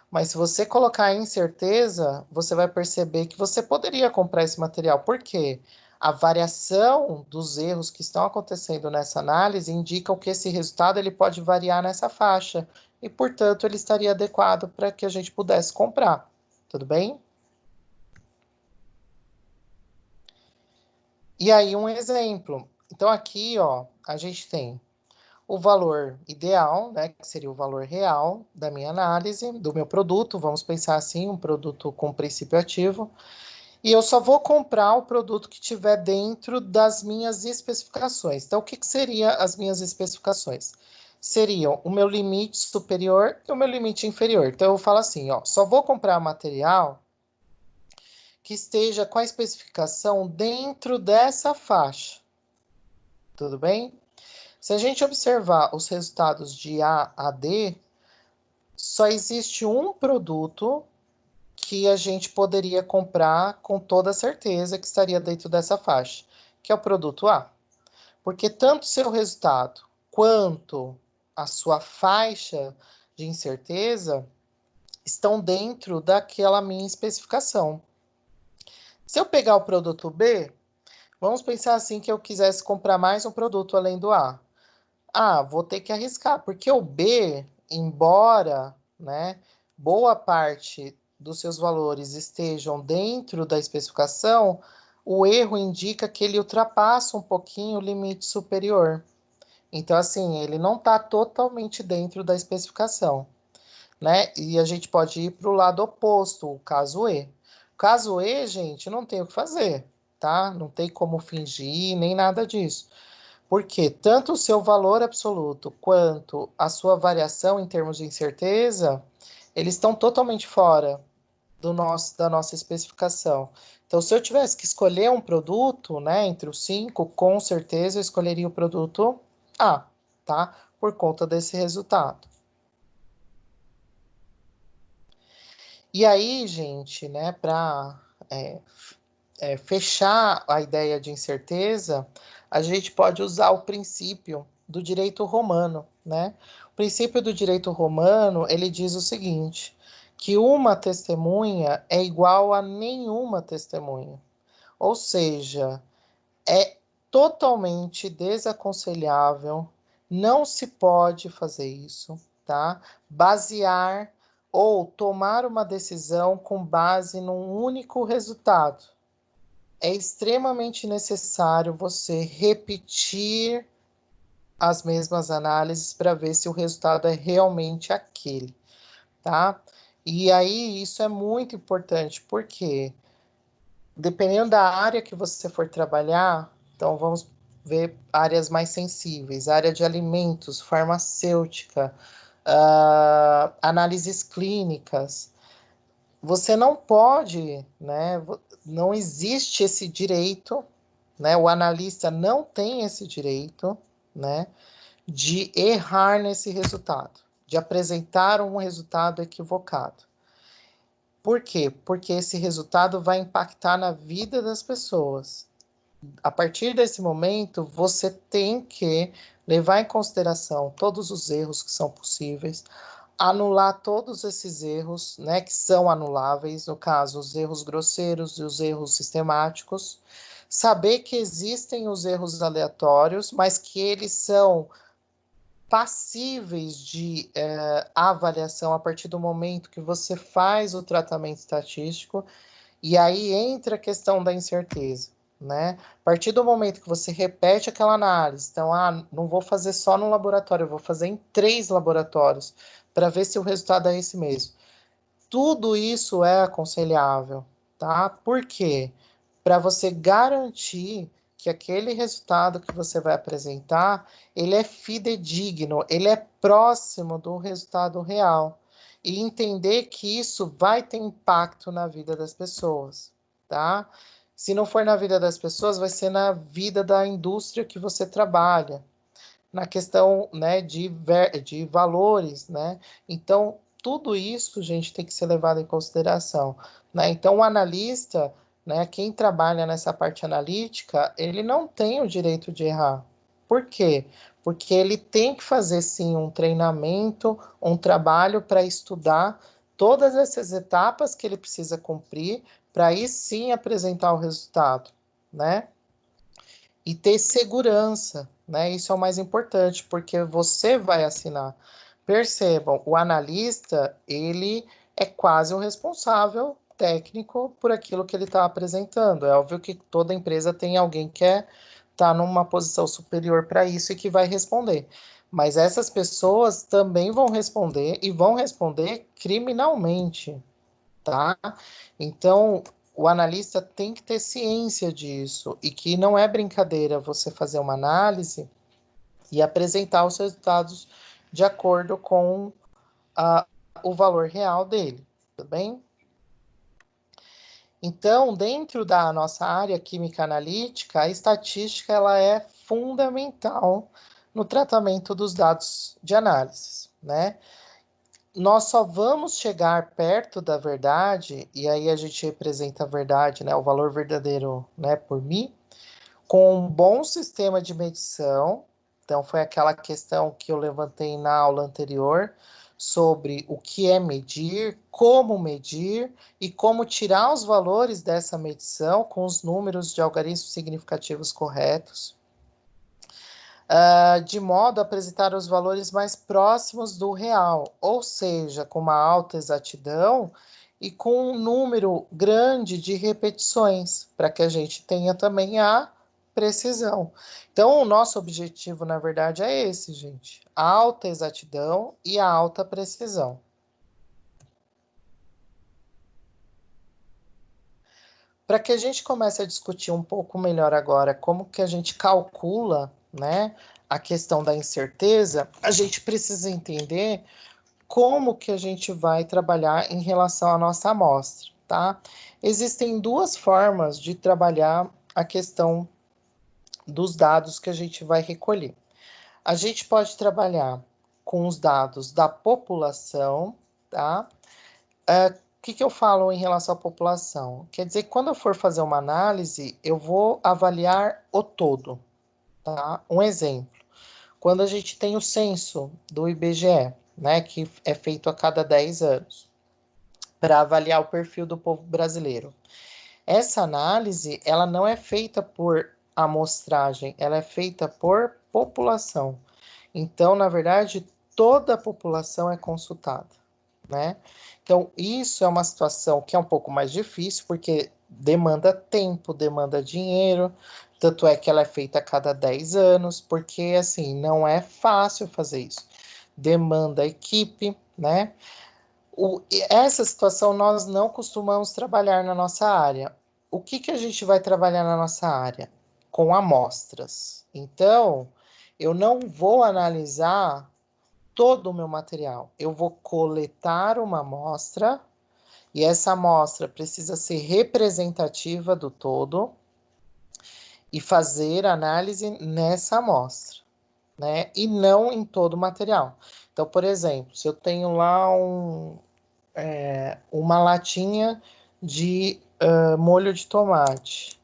Mas se você colocar incerteza, você vai perceber que você poderia comprar esse material. Por quê? A variação dos erros que estão acontecendo nessa análise indicam que esse resultado ele pode variar nessa faixa e, portanto, ele estaria adequado para que a gente pudesse comprar. Tudo bem? E aí um exemplo. Então aqui, ó, a gente tem o valor ideal, né, que seria o valor real da minha análise, do meu produto, vamos pensar assim, um produto com princípio ativo, e eu só vou comprar o produto que tiver dentro das minhas especificações. Então, o que, que seriam as minhas especificações? Seriam o meu limite superior e o meu limite inferior. Então, eu falo assim, ó, só vou comprar material que esteja com a especificação dentro dessa faixa. Tudo bem? Se a gente observar os resultados de A a D, só existe um produto que a gente poderia comprar com toda certeza que estaria dentro dessa faixa, que é o produto A. Porque tanto o seu resultado quanto a sua faixa de incerteza estão dentro daquela minha especificação. Se eu pegar o produto B, vamos pensar assim que eu quisesse comprar mais um produto além do A. Vou ter que arriscar, porque o B, embora, né, boa parte dos seus valores estejam dentro da especificação, o erro indica que ele ultrapassa um pouquinho o limite superior. Então, assim, ele não está totalmente dentro da especificação, né? E a gente pode ir para o lado oposto, o caso E. O caso E, gente, não tem o que fazer, tá? Não tem como fingir, nem nada disso. Porque tanto o seu valor absoluto quanto a sua variação em termos de incerteza, eles estão totalmente fora da nossa especificação. Então, se eu tivesse que escolher um produto, né, entre os cinco, com certeza eu escolheria o produto A, tá? Por conta desse resultado. E aí, gente, né, para fechar a ideia de incerteza, a gente pode usar o princípio do direito romano, né? O princípio do direito romano, ele diz o seguinte, que uma testemunha é igual a nenhuma testemunha. Ou seja, é totalmente desaconselhável, não se pode fazer isso, tá? Basear ou tomar uma decisão com base num único resultado. É extremamente necessário você repetir as mesmas análises para ver se o resultado é realmente aquele, tá? E aí isso é muito importante, porque dependendo da área que você for trabalhar, então vamos ver áreas mais sensíveis, área de alimentos, farmacêutica, análises clínicas. Você não pode, né? Não existe esse direito, né? O analista não tem esse direito, né? De errar nesse resultado, de apresentar um resultado equivocado. Por quê? Porque esse resultado vai impactar na vida das pessoas. A partir desse momento, você tem que levar em consideração todos os erros que são possíveis, anular todos esses erros, né, que são anuláveis, no caso, os erros grosseiros e os erros sistemáticos, saber que existem os erros aleatórios, mas que eles são passíveis de avaliação a partir do momento que você faz o tratamento estatístico, e aí entra a questão da incerteza, né? A partir do momento que você repete aquela análise, então, não vou fazer só no laboratório, eu vou fazer em 3 laboratórios, para ver se o resultado é esse mesmo. Tudo isso é aconselhável, tá? Por quê? Para você garantir que aquele resultado que você vai apresentar, ele é fidedigno, ele é próximo do resultado real. E entender que isso vai ter impacto na vida das pessoas, tá? Se não for na vida das pessoas, vai ser na vida da indústria que você trabalha, na questão, né, de valores, né? Então, tudo isso, gente, tem que ser levado em consideração, né? Então, o analista, né, quem trabalha nessa parte analítica, ele não tem o direito de errar. Por quê? Porque ele tem que fazer, sim, um treinamento, um trabalho para estudar todas essas etapas que ele precisa cumprir para aí sim apresentar o resultado, né? E ter segurança, né? Isso é o mais importante, porque você vai assinar. Percebam, o analista, ele é quase o responsável técnico por aquilo que ele está apresentando. É óbvio que toda empresa tem alguém que está numa posição superior para isso e que vai responder. Mas essas pessoas também vão responder e vão responder criminalmente, tá? Então, o analista tem que ter ciência disso e que não é brincadeira você fazer uma análise e apresentar os resultados de acordo com a, o valor real dele, tudo bem? Então, dentro da nossa área química analítica, a estatística ela é fundamental no tratamento dos dados de análise, né? Nós só vamos chegar perto da verdade, e aí a gente representa a verdade, né, o valor verdadeiro, né, por mim, com um bom sistema de medição. Então, foi aquela questão que eu levantei na aula anterior sobre o que é medir, como medir e como tirar os valores dessa medição com os números de algarismos significativos corretos, de modo a apresentar os valores mais próximos do real, ou seja, com uma alta exatidão e com um número grande de repetições, para que a gente tenha também a precisão. Então, o nosso objetivo, na verdade, é esse, gente: a alta exatidão e a alta precisão. Para que a gente comece a discutir um pouco melhor agora como que a gente calcula, né, a questão da incerteza, a gente precisa entender como que a gente vai trabalhar em relação à nossa amostra, tá? Existem duas formas de trabalhar a questão dos dados que a gente vai recolher. A gente pode trabalhar com os dados da população, tá? O que eu falo em relação à população? Quer dizer que quando eu for fazer uma análise, eu vou avaliar o todo, tá? Um exemplo, quando a gente tem o censo do IBGE, né, que é feito a cada 10 anos, para avaliar o perfil do povo brasileiro. Essa análise, ela não é feita por amostragem, ela é feita por população. Então, na verdade, toda a população é consultada, né? Então, isso é uma situação que é um pouco mais difícil, porque demanda tempo, demanda dinheiro, tanto é que ela é feita a cada 10 anos, porque, assim, não é fácil fazer isso. Demanda equipe, né? Essa situação nós não costumamos trabalhar na nossa área. O que que a gente vai trabalhar na nossa área? Com amostras. Então, eu não vou analisar todo o meu material. Eu vou coletar uma amostra e essa amostra precisa ser representativa do todo e fazer análise nessa amostra, né? E não em todo o material. Então, por exemplo, se eu tenho lá uma latinha de molho de tomate,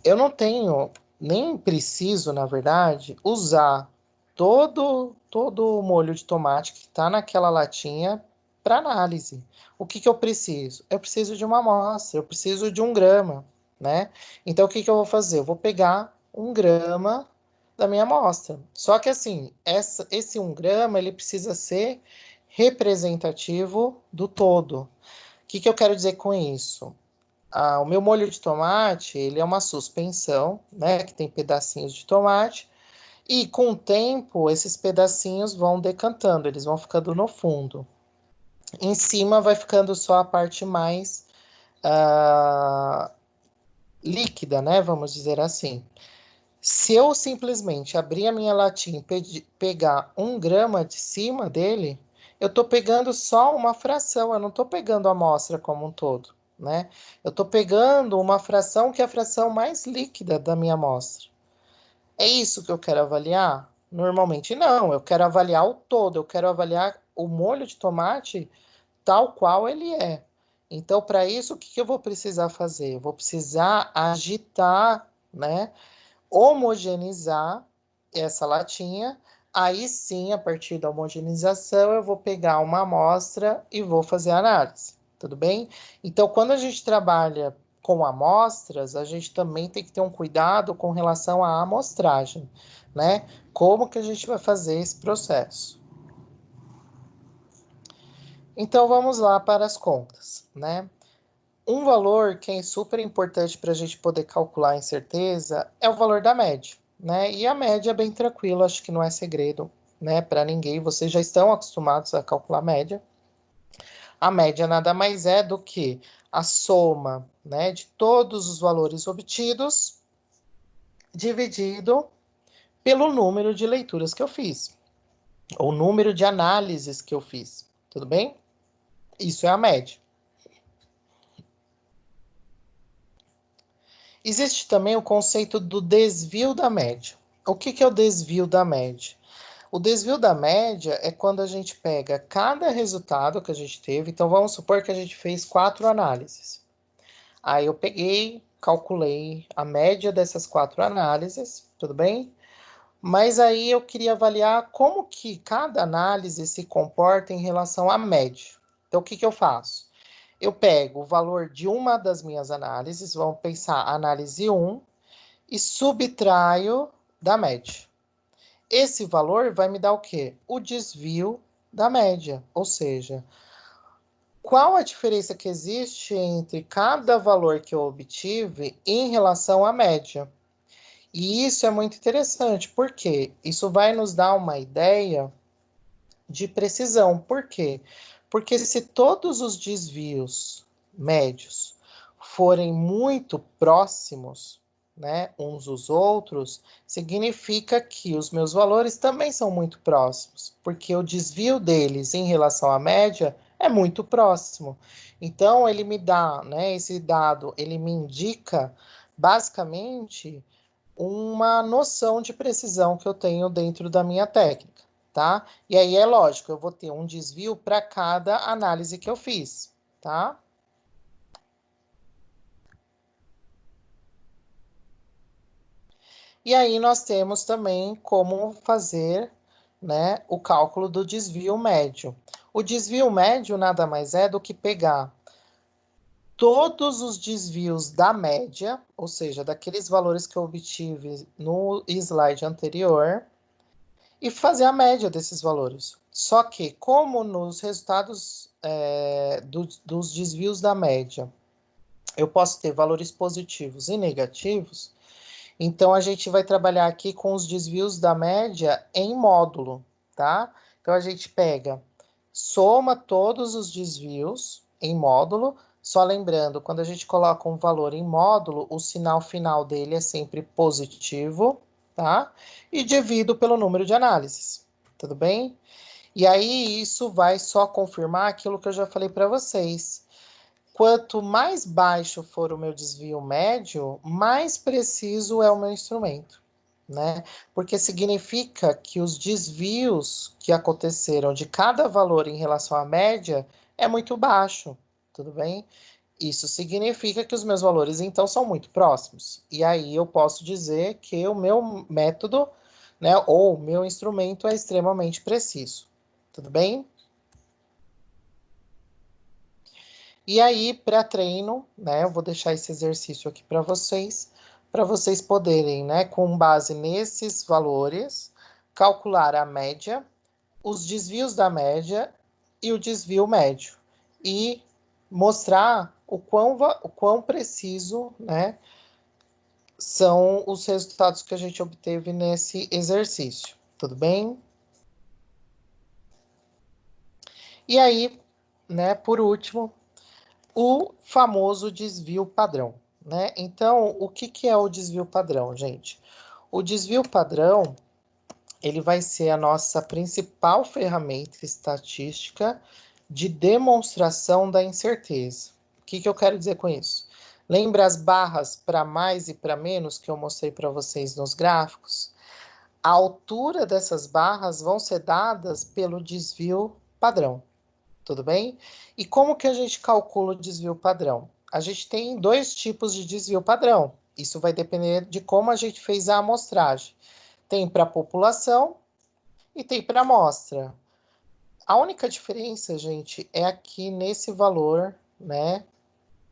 eu não tenho, nem preciso, na verdade, usar todo o molho de tomate que está naquela latinha para análise. O que que eu preciso? Eu preciso de uma amostra, eu preciso de 1 grama, né? Então, o que que eu vou fazer? Eu vou pegar 1 grama da minha amostra. Só que, assim, esse 1 grama, ele precisa ser representativo do todo. O que que eu quero dizer com isso? O meu molho de tomate, ele é uma suspensão, né, que tem pedacinhos de tomate, e com o tempo esses pedacinhos vão decantando, eles vão ficando no fundo. Em cima vai ficando só a parte mais ah, líquida, né, vamos dizer assim. Se eu simplesmente abrir a minha latinha e pegar 1 grama de cima dele, eu estou pegando só uma fração, eu não estou pegando a amostra como um todo, né? Eu estou pegando uma fração que é a fração mais líquida da minha amostra. É isso que eu quero avaliar? Normalmente não, eu quero avaliar o todo, eu quero avaliar o molho de tomate tal qual ele é. Então, para isso, o que que eu vou precisar fazer? Eu vou precisar agitar, né? Homogeneizar essa latinha. Aí sim, a partir da homogeneização, eu vou pegar uma amostra e vou fazer a análise. Tudo bem? Então, quando a gente trabalha com amostras, a gente também tem que ter um cuidado com relação à amostragem, né? Como que a gente vai fazer esse processo? Então, vamos lá para as contas, né? Um valor que é super importante para a gente poder calcular em certeza é o valor da média, né? E a média é bem tranquila, acho que não é segredo, né, para ninguém. Vocês já estão acostumados a calcular a média. A média nada mais é do que a soma, né, de todos os valores obtidos dividido pelo número de leituras que eu fiz, ou número de análises que eu fiz. Tudo bem? Isso é a média. Existe também o conceito do desvio da média. O que que é o desvio da média? O desvio da média é quando a gente pega cada resultado que a gente teve. Então, vamos supor que a gente fez 4 análises. Aí eu peguei, calculei a média dessas 4 análises, tudo bem? Mas aí eu queria avaliar como que cada análise se comporta em relação à média. Então, o que que eu faço? Eu pego o valor de uma das minhas análises, vamos pensar análise 1, e subtraio da média. Esse valor vai me dar o quê? O desvio da média, ou seja, qual a diferença que existe entre cada valor que eu obtive em relação à média. E isso é muito interessante, porque isso vai nos dar uma ideia de precisão. Por quê? Porque se todos os desvios médios forem muito próximos, né, uns dos outros, significa que os meus valores também são muito próximos, porque o desvio deles em relação à média é muito próximo. Então, ele me dá, né, esse dado, ele me indica basicamente uma noção de precisão que eu tenho dentro da minha técnica, tá? E aí é lógico, eu vou ter um desvio para cada análise que eu fiz, tá? E aí nós temos também como fazer, né, o cálculo do desvio médio. O desvio médio nada mais é do que pegar todos os desvios da média, ou seja, daqueles valores que eu obtive no slide anterior, e fazer a média desses valores. Só que, como nos resultados dos desvios da média, eu posso ter valores positivos e negativos, então a gente vai trabalhar aqui com os desvios da média em módulo, tá? Então a gente pega, soma todos os desvios em módulo, só lembrando, quando a gente coloca um valor em módulo, o sinal final dele é sempre positivo, tá? E divido pelo número de análises, tudo bem? E aí isso vai só confirmar aquilo que eu já falei para vocês. Quanto mais baixo for o meu desvio médio, mais preciso é o meu instrumento, né? Porque significa que os desvios que aconteceram de cada valor em relação à média é muito baixo, tudo bem? Isso significa que os meus valores, então, são muito próximos. E aí eu posso dizer que o meu método, né, ou o meu instrumento é extremamente preciso. Tudo bem? E aí, pré-treino, né? Eu vou deixar esse exercício aqui para vocês poderem, né, com base nesses valores, calcular a média, os desvios da média e o desvio médio. E mostrar o quão preciso, né, são os resultados que a gente obteve nesse exercício. Tudo bem? E aí, né, por último, o famoso desvio padrão, né? Então, o que que é o desvio padrão, gente? O desvio padrão, ele vai ser a nossa principal ferramenta estatística de demonstração da incerteza. O que que eu quero dizer com isso? Lembra as barras para mais e para menos que eu mostrei para vocês nos gráficos? A altura dessas barras vão ser dadas pelo desvio padrão. Tudo bem? E como que a gente calcula o desvio padrão? A gente tem dois tipos de desvio padrão. Isso vai depender de como a gente fez a amostragem. Tem para a população e tem para a amostra. A única diferença, gente, é aqui nesse valor, né,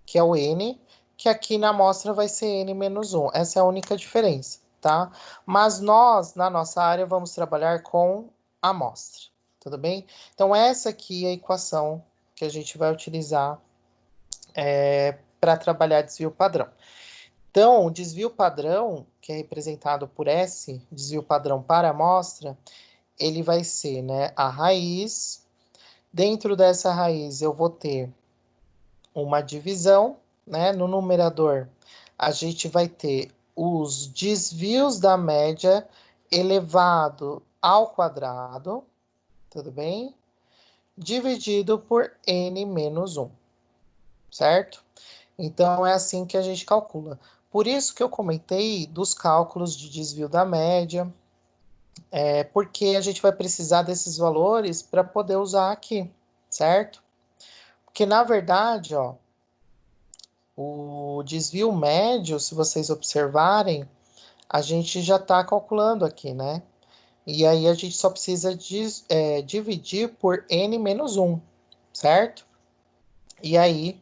que é o N, que aqui na amostra vai ser N menos 1. Essa é a única diferença, tá? Mas nós, na nossa área, vamos trabalhar com amostra, tudo bem? Então, essa aqui é a equação que a gente vai utilizar para trabalhar desvio padrão. Então, o desvio padrão, que é representado por S, desvio padrão para amostra, ele vai ser, né, a raiz. Dentro dessa raiz, eu vou ter uma divisão, né? No numerador, a gente vai ter os desvios da média elevado ao quadrado, tudo bem? Dividido por n menos 1, certo? Então, é assim que a gente calcula. Por isso que eu comentei dos cálculos de desvio da média, porque a gente vai precisar desses valores para poder usar aqui, certo? Porque, na verdade, ó, o desvio médio, se vocês observarem, a gente já está calculando aqui, né? E aí a gente só precisa dividir por n menos 1, certo? E aí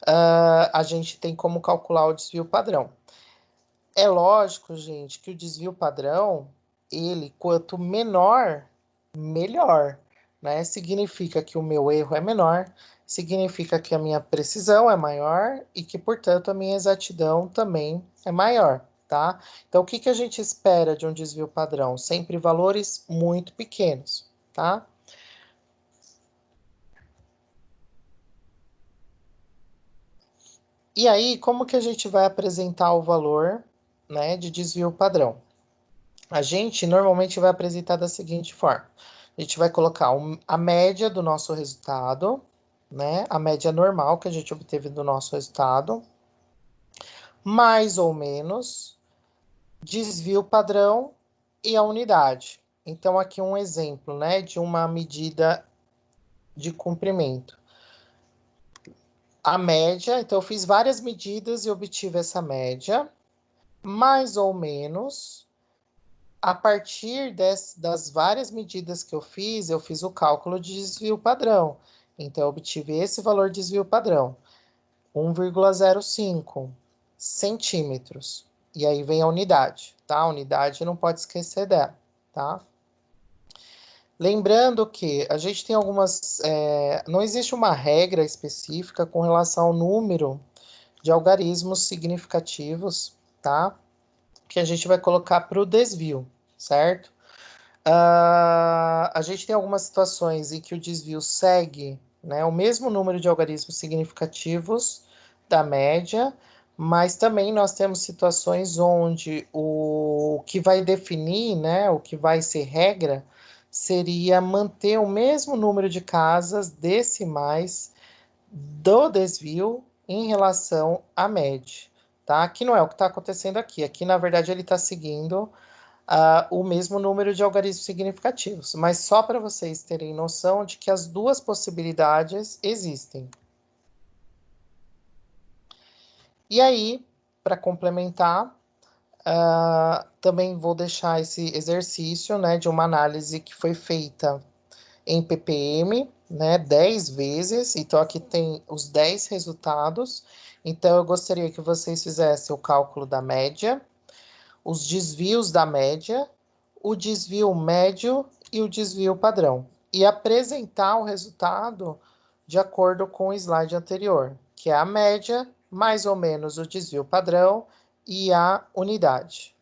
a gente tem como calcular o desvio padrão. É lógico, gente, que o desvio padrão, ele, quanto menor, melhor, né? Significa que o meu erro é menor, significa que a minha precisão é maior e que, portanto, a minha exatidão também é maior, tá? Então, o que que a gente espera de um desvio padrão? Sempre valores muito pequenos, tá? E aí, como que a gente vai apresentar o valor, né, de desvio padrão? A gente normalmente vai apresentar da seguinte forma. A gente vai colocar a média do nosso resultado, né? A média normal que a gente obteve do nosso resultado, mais ou menos, desvio padrão e a unidade. Então, aqui um exemplo, né, de uma medida de comprimento. A média, então eu fiz várias medidas e obtive essa média, mais ou menos. A partir das várias medidas que eu fiz o cálculo de desvio padrão. Então, eu obtive esse valor de desvio padrão, 1,05 centímetros. E aí vem a unidade, tá? A unidade não pode esquecer dela, tá? Lembrando que a gente tem algumas. Não existe uma regra específica com relação ao número de algarismos significativos, tá? Que a gente vai colocar para o desvio, certo? A gente tem algumas situações em que o desvio segue, né, o mesmo número de algarismos significativos da média, mas também nós temos situações onde o que vai definir, né, o que vai ser regra, seria manter o mesmo número de casas decimais do desvio em relação à média, tá? Aqui não é o que está acontecendo aqui. Aqui, na verdade, ele está seguindo o mesmo número de algarismos significativos, mas só para vocês terem noção de que as duas possibilidades existem. E aí, para complementar, também vou deixar esse exercício, né, de uma análise que foi feita em ppm, né, 10 vezes, então aqui tem os 10 resultados, então eu gostaria que vocês fizessem o cálculo da média, os desvios da média, o desvio médio e o desvio padrão. E apresentar o resultado de acordo com o slide anterior, que é a média, mais ou menos o desvio padrão e a unidade.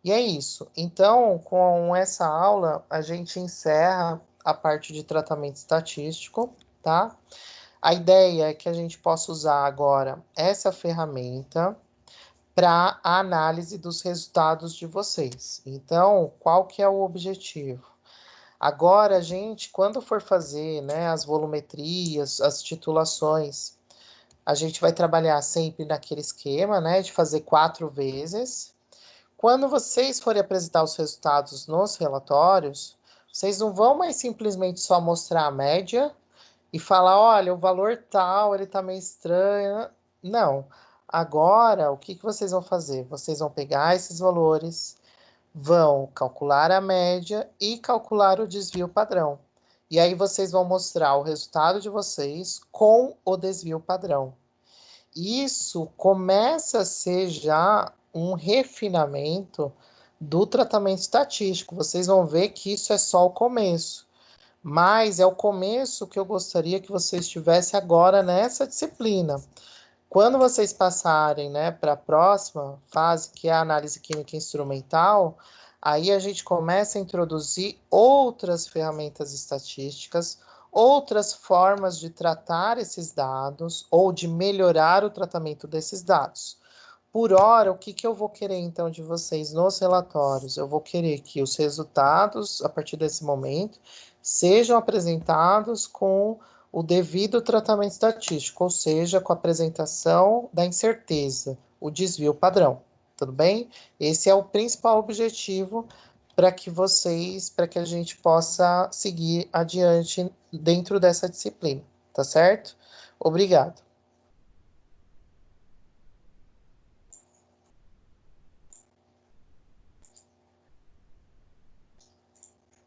E é isso. Então, com essa aula, a gente encerra a parte de tratamento estatístico, tá? A ideia é que a gente possa usar agora essa ferramenta para a análise dos resultados de vocês. Então, qual que é o objetivo? Agora, a gente, quando for fazer, né, as volumetrias, as titulações, a gente vai trabalhar sempre naquele esquema, né, de fazer 4 vezes. Quando vocês forem apresentar os resultados nos relatórios, vocês não vão mais simplesmente só mostrar a média e falar, olha, o valor tal, ele tá meio estranho. Não. Agora, o que que vocês vão fazer? Vocês vão pegar esses valores, vão calcular a média e calcular o desvio padrão. E aí vocês vão mostrar o resultado de vocês com o desvio padrão. Isso começa a ser já um refinamento do tratamento estatístico. Vocês vão ver que isso é só o começo. Mas é o começo que eu gostaria que vocês tivessem agora nessa disciplina. Quando vocês passarem, né, para a próxima fase, que é a análise química instrumental, aí a gente começa a introduzir outras ferramentas estatísticas, outras formas de tratar esses dados ou de melhorar o tratamento desses dados. Por hora, o que que eu vou querer então de vocês nos relatórios? Eu vou querer que os resultados, a partir desse momento, sejam apresentados com o devido tratamento estatístico, ou seja, com a apresentação da incerteza, o desvio padrão. Tudo bem? Esse é o principal objetivo para que a gente possa seguir adiante dentro dessa disciplina, tá certo? Obrigado.